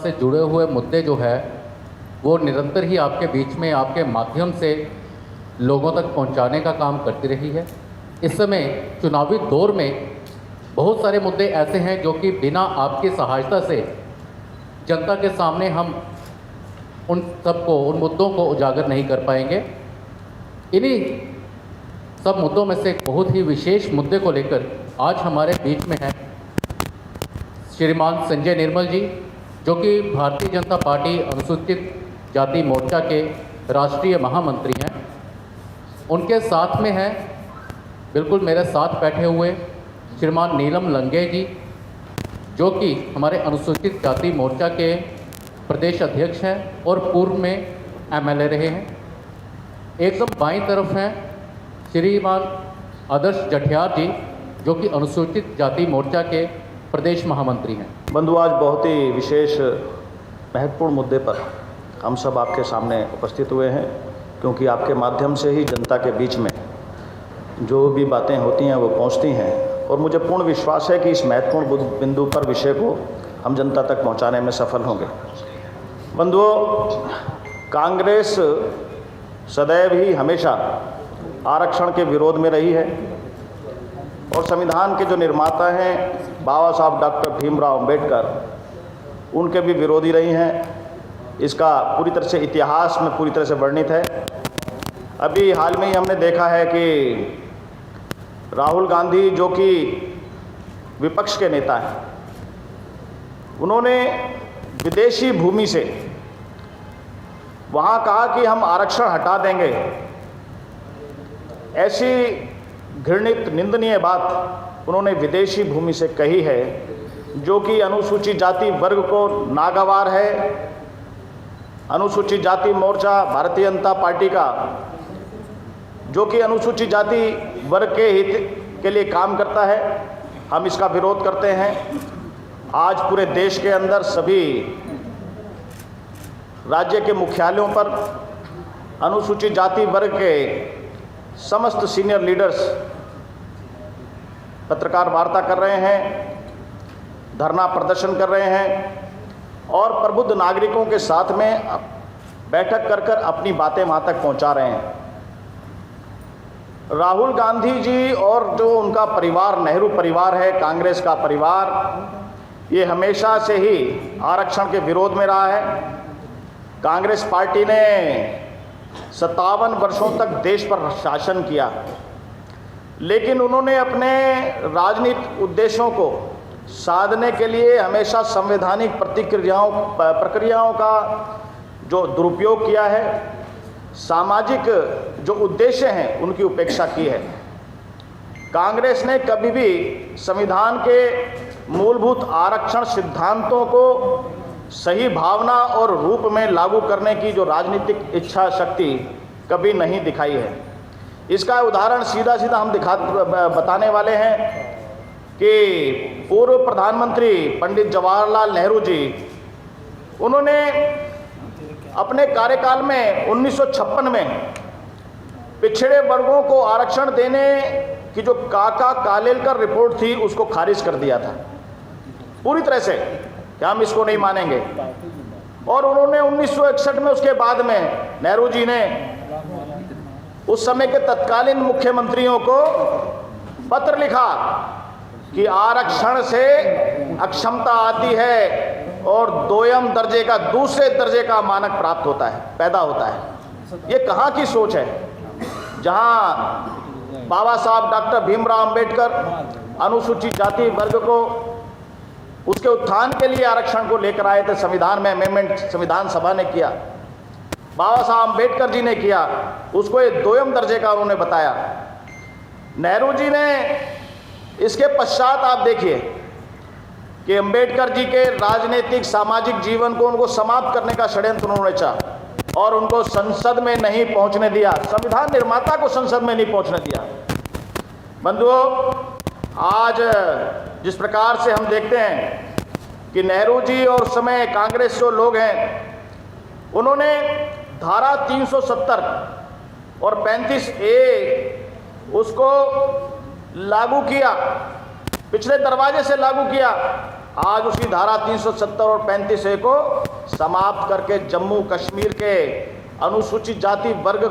से जुड़े हुए मुद्दे जो है वो निरंतर ही आपके बीच में आपके माध्यम से लोगों तक पहुंचाने का काम करती रही है। इस समय चुनावी दौर में बहुत सारे मुद्दे ऐसे हैं जो कि बिना आपकी सहायता से जनता के सामने हम उन मुद्दों को उजागर नहीं कर पाएंगे। इन्हीं सब मुद्दों में से एक बहुत ही विशेष मुद्दे को लेकर आज हमारे बीच में है श्रीमान संजय निर्मल जी, जो कि भारतीय जनता पार्टी अनुसूचित जाति मोर्चा के राष्ट्रीय महामंत्री हैं। उनके साथ में है बिल्कुल मेरे साथ बैठे हुए श्रीमान नीलम लंगे जी, जो कि हमारे अनुसूचित जाति मोर्चा के प्रदेश अध्यक्ष हैं और पूर्व में एमएलए रहे हैं। एकदम बाईं तरफ हैं श्रीमान आदर्श जठियार जी, जो कि अनुसूचित जाति मोर्चा के प्रदेश महामंत्री हैं। बंधु, आज बहुत ही विशेष महत्वपूर्ण मुद्दे पर हम सब आपके सामने उपस्थित हुए हैं, क्योंकि आपके माध्यम से ही जनता के बीच में जो भी बातें होती हैं वो पहुंचती हैं, और मुझे पूर्ण विश्वास है कि इस महत्वपूर्ण बिंदु पर विषय को हम जनता तक पहुंचाने में सफल होंगे। बंधुओं, कांग्रेस सदैव ही हमेशा आरक्षण के विरोध में रही है और संविधान के जो निर्माता हैं बाबा साहब डॉक्टर भीमराव अंबेडकर, उनके भी विरोधी रही हैं। इसका पूरी तरह से इतिहास में पूरी तरह से वर्णित है। अभी हाल में ही हमने देखा है कि राहुल गांधी, जो कि विपक्ष के नेता हैं, उन्होंने विदेशी भूमि से वहाँ कहा कि हम आरक्षण हटा देंगे। ऐसी घृणित निंदनीय बात उन्होंने विदेशी भूमि से कही है, जो कि अनुसूचित जाति वर्ग को नागवार है। अनुसूचित जाति मोर्चा भारतीय जनता पार्टी का, जो कि अनुसूचित जाति वर्ग के हित के लिए काम करता है, हम इसका विरोध करते हैं। आज पूरे देश के अंदर सभी राज्य के मुख्यालयों पर अनुसूचित जाति वर्ग के समस्त सीनियर लीडर्स पत्रकार वार्ता कर रहे हैं, धरना प्रदर्शन कर रहे हैं और प्रबुद्ध नागरिकों के साथ में बैठक कर कर अपनी बातें वहाँ तक पहुँचा रहे हैं। राहुल गांधी जी और जो उनका परिवार, नेहरू परिवार है, कांग्रेस का परिवार, ये हमेशा से ही आरक्षण के विरोध में रहा है। कांग्रेस पार्टी ने 57 वर्षों तक देश पर शासन किया, लेकिन उन्होंने अपने राजनीतिक उद्देश्यों को साधने के लिए हमेशा संवैधानिक प्रक्रियाओं का जो दुरुपयोग किया है, सामाजिक जो उद्देश्य हैं उनकी उपेक्षा की है। कांग्रेस ने कभी भी संविधान के मूलभूत आरक्षण सिद्धांतों को सही भावना और रूप में लागू करने की जो राजनीतिक इच्छा शक्ति कभी नहीं दिखाई है। इसका उदाहरण सीधा सीधा हम बताने वाले हैं कि पूर्व प्रधानमंत्री पंडित जवाहरलाल नेहरू जी, उन्होंने अपने कार्यकाल में 1956 में पिछड़े वर्गों को आरक्षण देने की जो काका कालेलकर रिपोर्ट थी उसको खारिज कर दिया था पूरी तरह से कि हम इसको नहीं मानेंगे। और उन्होंने 1961 में, उसके बाद में नेहरू जी ने उस समय के तत्कालीन मुख्यमंत्रियों को पत्र लिखा कि आरक्षण से अक्षमता आती है और दोयम दर्जे का, दूसरे दर्जे का मानक प्राप्त होता है, पैदा होता है। ये कहाँ की सोच है, जहाँ बाबा साहब डॉक्टर भीमराव अंबेडकर अनुसूचित जाति वर्ग को उसके उत्थान के लिए आरक्षण को लेकर आए थे। संविधान में अमेंडमेंट संविधान सभा ने किया, बाबा साहब अंबेडकर जी ने किया, उसको एक दोयम दर्जे का उन्होंने बताया। नेहरू जी ने इसके पश्चात आप देखिए कि अंबेडकर जी के राजनीतिक सामाजिक जीवन को उनको समाप्त करने का षड्यंत्र उन्होंने चाहा और उनको संसद में नहीं पहुंचने दिया, संविधान निर्माता को संसद में नहीं पहुंचने दिया। बंधुओं, आज जिस प्रकार से हम देखते हैं कि नेहरू जी और समय कांग्रेस जो लोग हैं, उन्होंने धारा 370 और 35A उसको लागू किया, पिछले दरवाजे से लागू किया आज उसी धारा 370 और 35A को समाप्त करके जम्मू कश्मीर के अनुसूचित जाति वर्ग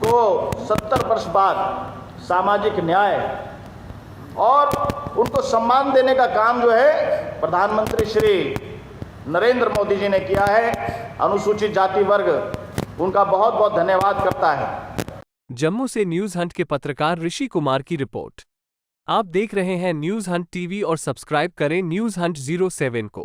को 70 वर्ष बाद सामाजिक न्याय और उनको सम्मान देने का काम जो है प्रधानमंत्री श्री नरेंद्र मोदी जी ने किया है। अनुसूचित जाति वर्ग उनका बहुत बहुत धन्यवाद करता है। जम्मू से न्यूज हंट के पत्रकार ऋषि कुमार की रिपोर्ट। आप देख रहे हैं न्यूज हंट टीवी और सब्सक्राइब करें न्यूज हंट 07 को।